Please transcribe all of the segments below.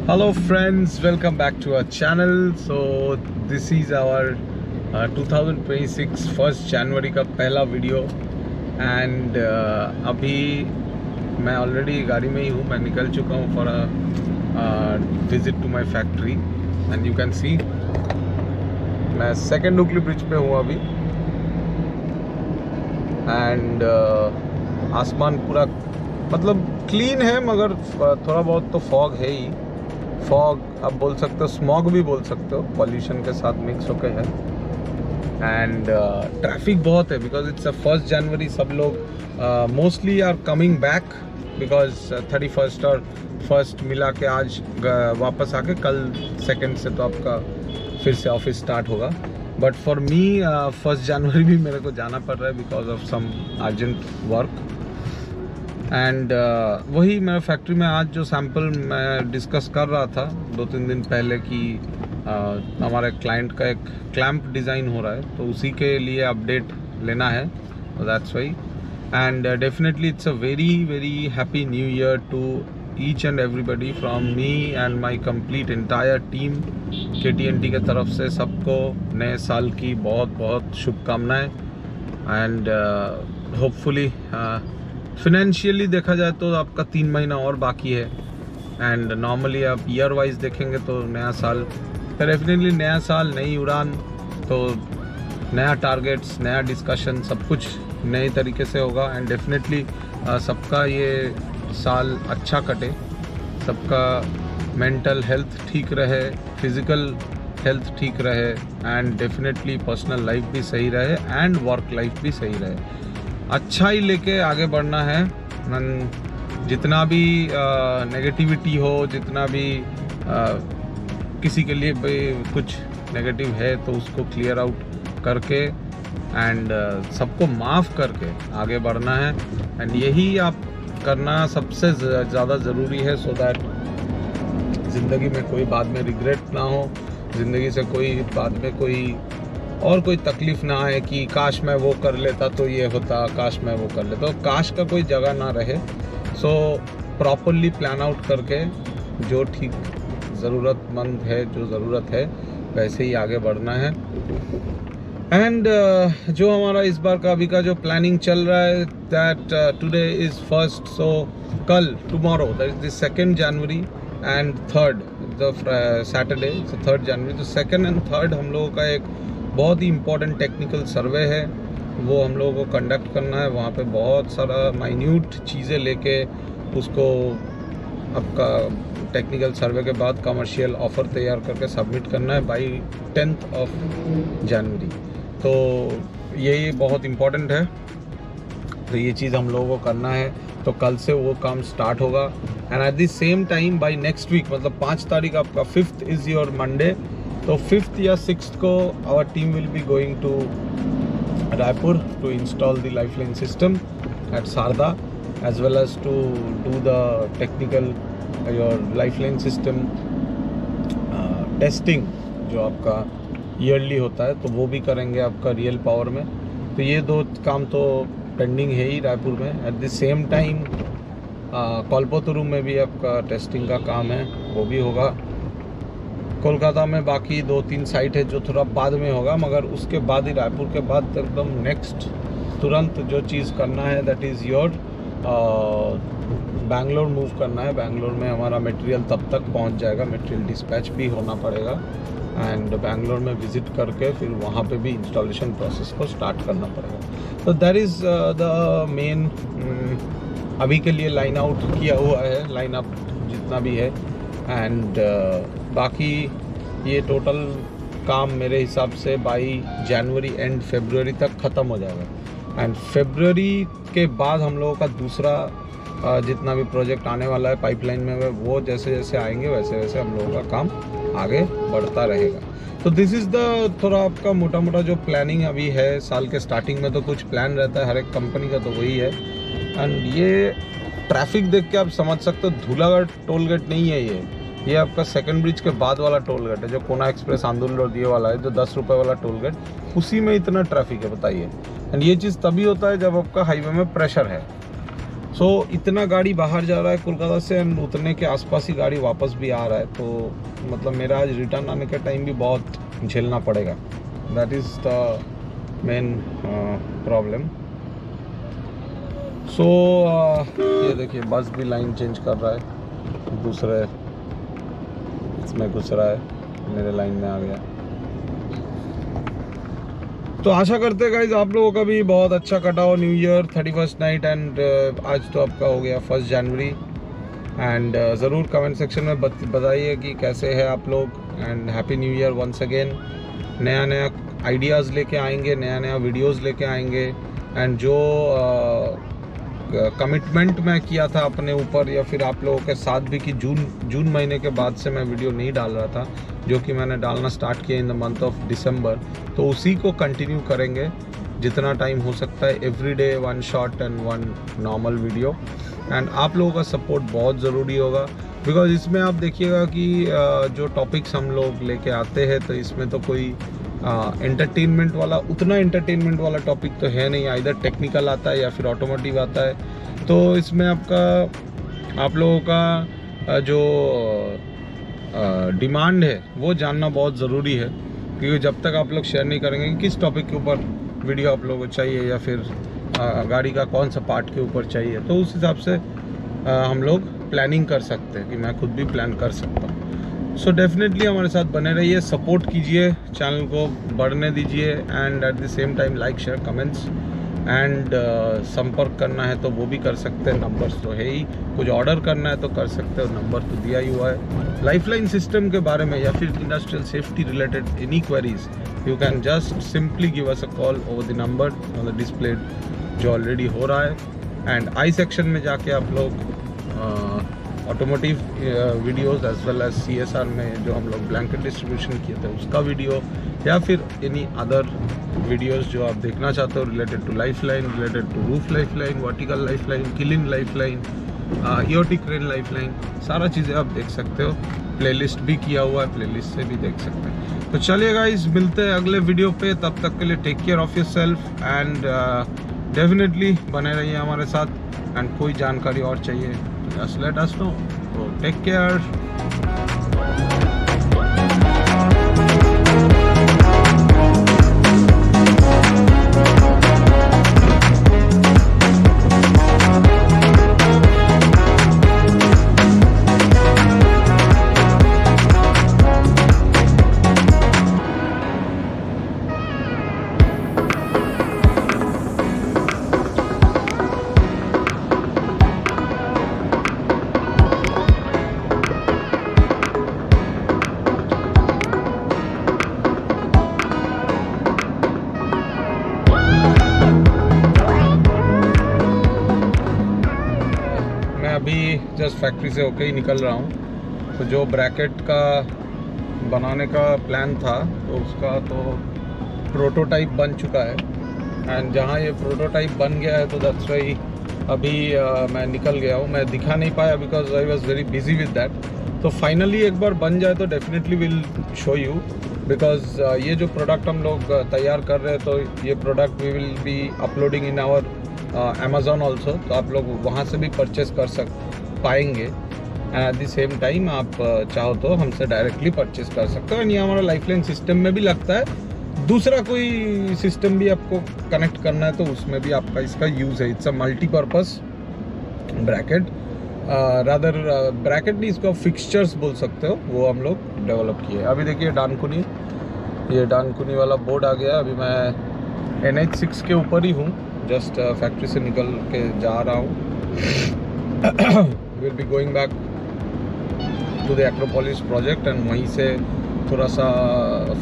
Hello friends, welcome back to our channel. So this is our 2026 1st January का पहला video and अभी मैं already गाड़ी में ही हूँ. मैं निकल चुका हूँ for a visit to my factory and you can see मैं सेकेंड हुकली ब्रिज पे हूँ अभी. एंड आसमान पूरा मतलब क्लीन है मगर थोड़ा बहुत तो फॉग है ही. फॉग आप बोल सकते हो, स्मॉग भी बोल सकते हो, पॉल्यूशन के साथ मिक्स होकर है. एंड ट्रैफिक बहुत है बिकॉज इट्स 1st जनवरी. सब लोग mostly are coming back because 31st और 1st मिला के आज वापस आके कल 2nd से तो आपका फिर से ऑफिस स्टार्ट होगा. But for me 1st January भी मेरे को जाना पड़ रहा है because of some urgent work. And वही मेरे फैक्ट्री में आज जो सैम्पल मैं डिस्कस कर रहा था 2-3 दिन पहले कि हमारे क्लाइंट का एक क्लैंप डिज़ाइन हो रहा है तो उसी के लिए अपडेट लेना है. That's why. And definitely it's a very very happy new year to each and everybody from me and my complete entire team. KTNT के तरफ से सबको नए साल की बहुत बहुत शुभकामनाएं. एंड होपफुली फिनेंशियली देखा जाए तो आपका 3 महीना और बाकी है. एंड नॉर्मली आप ईयर वाइज देखेंगे तो नया साल डेफिनेटली नया साल, नई उड़ान, तो नया टारगेट्स, नया डिस्कशन, सब कुछ नए तरीके से होगा. एंड डेफिनेटली सबका ये साल अच्छा कटे, सबका मेंटल हेल्थ ठीक रहे, फिजिकल हेल्थ ठीक रहे एंड डेफिनेटली पर्सनल लाइफ भी सही रहे एंड वर्क लाइफ भी सही रहे. अच्छा ही लेके आगे बढ़ना है. जितना भी नेगेटिविटी हो, जितना भी किसी के लिए कुछ नेगेटिव है तो उसको क्लियर आउट करके एंड सबको माफ़ करके आगे बढ़ना है. एंड यही आप करना सबसे ज़्यादा ज़रूरी है सो दैट ज़िंदगी में कोई बाद में रिग्रेट ना हो, ज़िंदगी से कोई बाद में कोई तकलीफ़ ना आए कि काश मैं वो कर लेता तो ये होता, काश मैं वो कर लेता. तो काश का कोई जगह ना रहे. सो प्रॉपरली प्लान आउट करके जो ठीक ज़रूरतमंद है, जो ज़रूरत है वैसे ही आगे बढ़ना है. एंड जो हमारा इस बार का अभी का जो प्लानिंग चल रहा है दैट टुडे इज़ 1st, सो कल tomorrow that is the 2nd January and 3rd the Saturday, so 3rd जनवरी. तो 2nd एंड 3rd हम लोगों का एक बहुत ही इम्पोर्टेंट टेक्निकल सर्वे है, वो हम लोगों को कंडक्ट करना है. वहाँ पे बहुत सारा माइन्यूट चीज़ें लेके उसको आपका टेक्निकल सर्वे के बाद कमर्शियल ऑफ़र तैयार करके सबमिट करना है बाई 10th ऑफ जनवरी. तो ये बहुत इम्पोर्टेंट है. तो ये चीज़ हम लोगों को करना है. तो कल से वो काम स्टार्ट होगा. And at the same time by next week मतलब 5 तारीख आपका 5th इज़ योर मंडे. तो 5th या 6th को our team will be going to Raipur to install the lifeline system at Sarda as well as to do the technical your lifeline system testing जो आपका yearly होता है तो वो भी करेंगे आपका रियल पावर में. तो ये 2 काम तो पेंडिंग है ही रायपुर में. एट द सेम टाइम कल्पतरु में भी आपका टेस्टिंग का काम है, वो भी होगा. कोलकाता में बाकी 2-3 साइट है जो थोड़ा बाद में होगा मगर उसके बाद ही रायपुर के बाद एकदम नेक्स्ट तुरंत जो चीज़ करना है that is your Bangalore move करना है. बैंगलोर में हमारा मटेरियल तब तक पहुंच जाएगा, मटेरियल डिस्पैच भी होना पड़ेगा एंड बैंगलोर में विज़िट करके फिर वहाँ पे भी इंस्टॉलेशन प्रोसेस को स्टार्ट करना पड़ेगा. तो दैट इज़ द मेन अभी के लिए लाइन आउट किया हुआ है, लाइन अप जितना भी है. एंड बाकी ये टोटल काम मेरे हिसाब से बाई जनवरी एंड फरवरी तक ख़त्म हो जाएगा. एंड फरवरी के बाद हम लोगों का दूसरा जितना भी प्रोजेक्ट आने वाला है पाइपलाइन में वो जैसे जैसे आएंगे वैसे वैसे हम लोगों का काम आगे बढ़ता रहेगा. तो दिस इज़ द थोड़ा आपका मोटा मोटा जो प्लानिंग अभी है. साल के स्टार्टिंग में तो कुछ प्लान रहता है हर एक कंपनी का, तो वही है. एंड ये ट्रैफिक देख के आप समझ सकते हो धूलागढ़ टोल गेट नहीं है ये आपका सेकंड ब्रिज के बाद वाला टोल गेट है जो कोना एक्सप्रेस आंदोलन और दिए वाला है, जो 10 रुपये वाला टोल गेट, उसी में इतना ट्रैफिक है बताइए. एंड ये चीज़ तभी होता है जब आपका हाईवे में प्रेशर है. सो इतना गाड़ी बाहर जा रहा है कोलकाता से एंड उतने के आसपास ही गाड़ी वापस भी आ रहा है, तो मतलब मेरा आज रिटर्न आने के टाइम भी बहुत झेलना पड़ेगा। That is the main problem. So ये देखिए बस भी लाइन चेंज कर रहा है, दूसरे इसमें घुस रहा है, मेरे लाइन में आ गया। तो आशा करते हैं गाइज आप लोगों का भी बहुत अच्छा कटा हो new year 31st night and आज तो आपका हो गया 1 जनवरी। एंड ज़रूर कमेंट सेक्शन में बताइए कि कैसे है आप लोग and happy new year once again. नया नया आइडियाज़ लेके आएंगे, नया नया वीडियोस लेके आएंगे एंड जो कमिटमेंट मैं किया था अपने ऊपर या फिर आप लोगों के साथ भी कि जून महीने के बाद से मैं वीडियो नहीं डाल रहा था, जो कि मैंने डालना स्टार्ट किया in the month of December, तो उसी को कंटिन्यू करेंगे जितना टाइम हो सकता है। Every day 1 short and 1 normal video and आप लोगों का सपोर्ट बहुत ज़रूरी होगा, बिकॉज इसमें आप देखिएगा कि जो टॉपिक्स हम लोग लेके आते हैं तो इसमें तो कोई एंटरटेनमेंट वाला उतना एंटरटेनमेंट वाला टॉपिक तो है नहीं, इधर टेक्निकल आता है या फिर ऑटोमोटिव आता है। तो इसमें आप लोगों का जो डिमांड है वो जानना बहुत ज़रूरी है, क्योंकि जब तक आप लोग शेयर नहीं करेंगे कि किस टॉपिक के ऊपर वीडियो आप लोगों को चाहिए या फिर गाड़ी का कौन सा पार्ट के ऊपर चाहिए, तो उस हिसाब से हम लोग प्लानिंग कर सकते हैं कि मैं खुद भी प्लान कर सकता हूँ। सो डेफिनेटली हमारे साथ बने रहिए, सपोर्ट कीजिए, चैनल को बढ़ने दीजिए and at the same time like share comments and संपर्क करना है तो वो भी कर सकते हैं, नंबर्स तो है ही, कुछ ऑर्डर करना है तो कर सकते हो, नंबर तो दिया ही हुआ है। लाइफलाइन सिस्टम के बारे में या फिर industrial safety related any queries you can just simply give us a call over the number on the display जो ऑलरेडी हो रहा है। एंड आई सेक्शन में जाके आप लोग automotive videos as well as CSR में जो हम लोग ब्लैंकेट डिस्ट्रीब्यूशन किए थे उसका वीडियो या फिर एनी अदर वीडियोस जो आप देखना चाहते हो related to lifeline, related to roof lifeline, vertical lifeline, किलिन लाइफलाइन, EOT क्रेन लाइफलाइन, सारा चीज़ें आप देख सकते हो। प्लेलिस्ट भी किया हुआ है, प्लेलिस्ट से भी देख सकते हैं। तो चलिए गाइस, मिलते हैं अगले वीडियो पे, तब तक के लिए take care of yourself and definitely बने रहिए हमारे साथ एंड कोई जानकारी और चाहिए just let us know. So take care. Just factory से होके ही निकल रहा हूँ। तो जो ब्रैकेट का बनाने का प्लान था तो उसका तो प्रोटोटाइप बन चुका है एंड जहाँ ये प्रोटोटाइप बन गया है तो दैट्स व्हाई अभी मैं निकल गया हूँ। मैं दिखा नहीं पाया because I was very busy with that. तो फाइनली एक बार बन जाए तो definitely will show you, because ये जो प्रोडक्ट हम लोग तैयार कर रहे हैं तो ये product we will be uploading in our Amazon also, तो आप लोग वहाँ से भी परचेस कर पाएंगे and at the same time आप चाहो तो हमसे डायरेक्टली परचेस कर सकते हो। एंड ये हमारा लाइफलाइन सिस्टम में भी लगता है, दूसरा कोई सिस्टम भी आपको कनेक्ट करना है तो उसमें भी आपका इसका यूज़ है। It's a multipurpose bracket, rather bracket नहीं, इसको फिक्सचर्स बोल सकते हो, वो हम लोग डेवलप किए। अभी देखिए डानकुनी, ये डानकुनी वाला बोर्ड आ गया। अभी मैं NH6 के ऊपर ही हूँ, जस्ट फैक्ट्री से निकल के जा रहा हूँ। Will be going back to the Acropolis project and वहीं से थोड़ा सा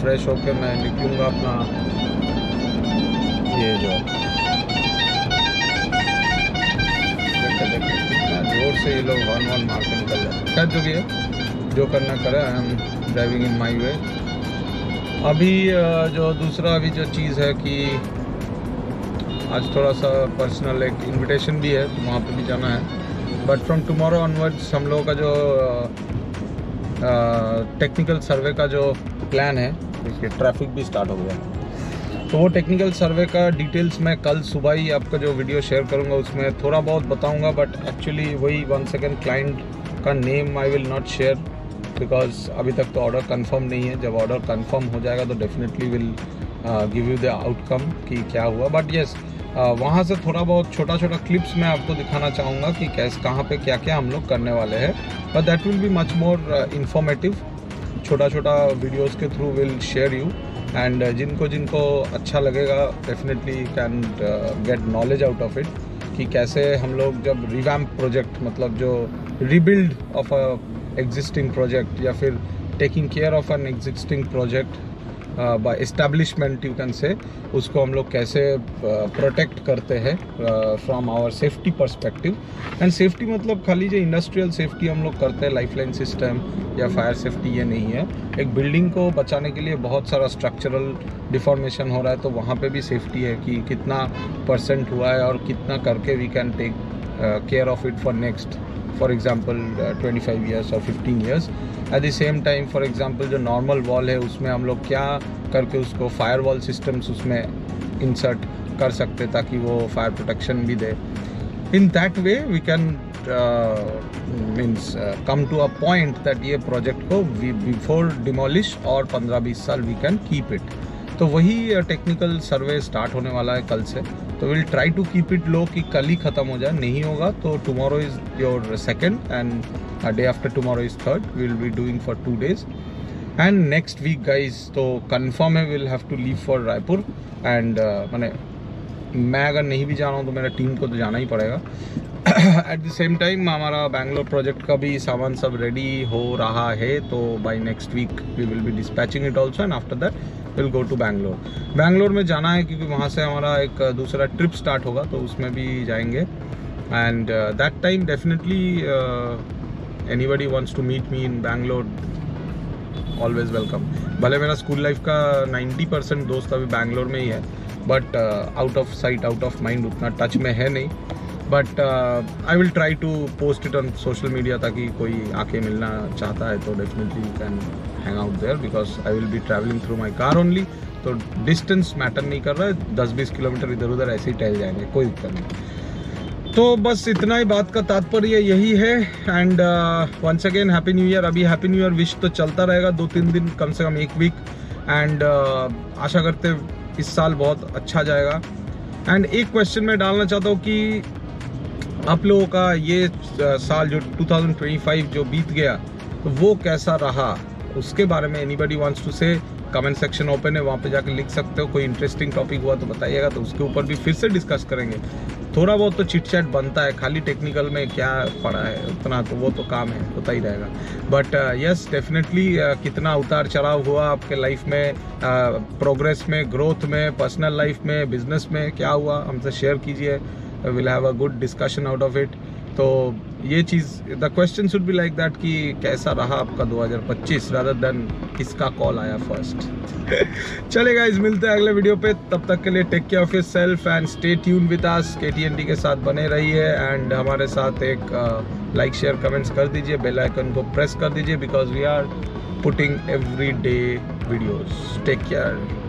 फ्रेश होकर मैं निकलूँगा अपना ये जो देखते कितना जोर से ये लोग हॉर्न मार के निकल जाते हैं। खैर जो भी है, जो करना करे, आई एम ड्राइविंग इन माई वे। अभी जो दूसरा अभी जो चीज़ है कि आज थोड़ा सा पर्सनल एक इनविटेशन भी है, तो वहाँ पे भी जाना है। बट फ्रॉम टुमारो ऑनवर्ड्स हम लोगों का जो टेक्निकल सर्वे का जो प्लान है, देखिए ट्रैफिक भी स्टार्ट हो गया। तो वो टेक्निकल सर्वे का डिटेल्स मैं कल सुबह ही आपका जो वीडियो शेयर करूँगा उसमें थोड़ा बहुत बताऊँगा, बट एक्चुअली वही वन सेकेंड क्लाइंट का name I will not share because अभी तक तो ऑर्डर कंफर्म नहीं है। जब ऑर्डर कंफर्म हो जाएगा तो definitely will give you the outcome कि क्या हुआ। बट येस, वहाँ से थोड़ा बहुत छोटा छोटा क्लिप्स मैं आपको दिखाना चाहूँगा कि कैसे कहाँ पे क्या क्या हम लोग करने वाले हैं, but that will be much more informative. छोटा छोटा वीडियोज़ के through will share you, and जिनको अच्छा लगेगा definitely can get knowledge out of it कि कैसे हम लोग जब रिवैम्प प्रोजेक्ट, मतलब जो rebuild of a existing project या फिर taking care of an existing project by establishment you can say, उसको हम लोग कैसे प्रोटेक्ट करते हैं from our safety perspective. And safety मतलब खाली जो इंडस्ट्रियल सेफ्टी हम लोग करते हैं, लाइफलाइन सिस्टम या फायर सेफ्टी, ये नहीं है। एक बिल्डिंग को बचाने के लिए बहुत सारा स्ट्रक्चरल डिफॉर्मेशन हो रहा है, तो वहाँ पे भी सेफ्टी है कि कितना % हुआ है और कितना करके we can take care of it for next, for example 25 years और 15 years. At the same time for example जो नॉर्मल वॉल है उसमें हम लोग क्या करके उसको फायर वॉल सिस्टम्स उसमें इंसर्ट कर सकते ताकि वो फायर प्रोटेक्शन भी दे। In that way we can means come to a point that ये प्रोजेक्ट को बिफोर डिमोलिश और 15-20 साल वी कैन कीप इट। तो वही टेक्निकल सर्वे स्टार्ट होने वाला है कल से, तो will try to keep it low कि कल ही ख़त्म हो जाए। नहीं होगा तो tomorrow is your second and day after tomorrow is third. Will be doing for 2 days and next week guys तो कन्फर्म है will have to leave for Raipur. And मैंने मैं अगर नहीं भी जा रहा हूँ तो मेरा टीम को तो जाना ही पड़ेगा। एट द सेम टाइम हमारा बैंगलोर प्रोजेक्ट का भी सामान सब रेडी हो रहा है, तो by next week we will be dispatching it also and after that will go to Bangalore. Bangalore में जाना है क्योंकि वहाँ से हमारा एक दूसरा ट्रिप स्टार्ट होगा, तो उसमें भी जाएंगे। And that time definitely anybody wants to meet me in Bangalore, always welcome. भले मेरा स्कूल लाइफ का 90% दोस्त अभी बैंगलोर में ही है, but out of sight out of mind उतना टच में है नहीं। But I will try to post it on social media ताकि कोई आके मिलना चाहता है तो definitely you can hang out there because I will be travelling through my car only. तो डिस्टेंस मैटर नहीं कर रहा है, 10-20 किलोमीटर इधर उधर ऐसे ही टहल जाएंगे, कोई दिक्कत नहीं। तो बस इतना ही बात का तात्पर्य यही है। And once again happy new year. अभी हैप्पी न्यू ईयर विश तो चलता रहेगा 2-3 दिन, कम से कम 1 वीक। एंड आशा करते इस साल बहुत अच्छा जाएगा। एंड एक क्वेश्चन मैं डालना चाहता हूँ कि आप लोगों का ये साल जो 2025 जो बीत गया तो वो कैसा रहा, उसके बारे में एनीबडी वांट्स टू से, कमेंट सेक्शन ओपन है, वहाँ पे जाकर लिख सकते हो। कोई इंटरेस्टिंग टॉपिक हुआ तो बताइएगा, तो उसके ऊपर भी फिर से डिस्कस करेंगे। थोड़ा बहुत तो चिट चैट बनता है, खाली टेक्निकल में क्या पड़ा है उतना तो वो तो काम है, होता ही रहेगा। बट यस डेफिनेटली कितना उतार चढ़ाव हुआ आपके लाइफ में, प्रोग्रेस में, ग्रोथ में, पर्सनल लाइफ में, बिजनेस में क्या हुआ, हमसे शेयर कीजिए। Will have a good discussion out of it. तो ये चीज़, the question should be like that कि कैसा रहा आपका 2025 रादर देन किसका कॉल आया फर्स्ट। चले गाइस, मिलते हैं अगले वीडियो पे, तब तक के लिए take care of yourself and stay tune with us. KTND के साथ बने रहिए एंड हमारे साथ एक लाइक शेयर कमेंट्स कर दीजिए, बेल आइकन को प्रेस कर दीजिए because we are putting every day videos. Take care.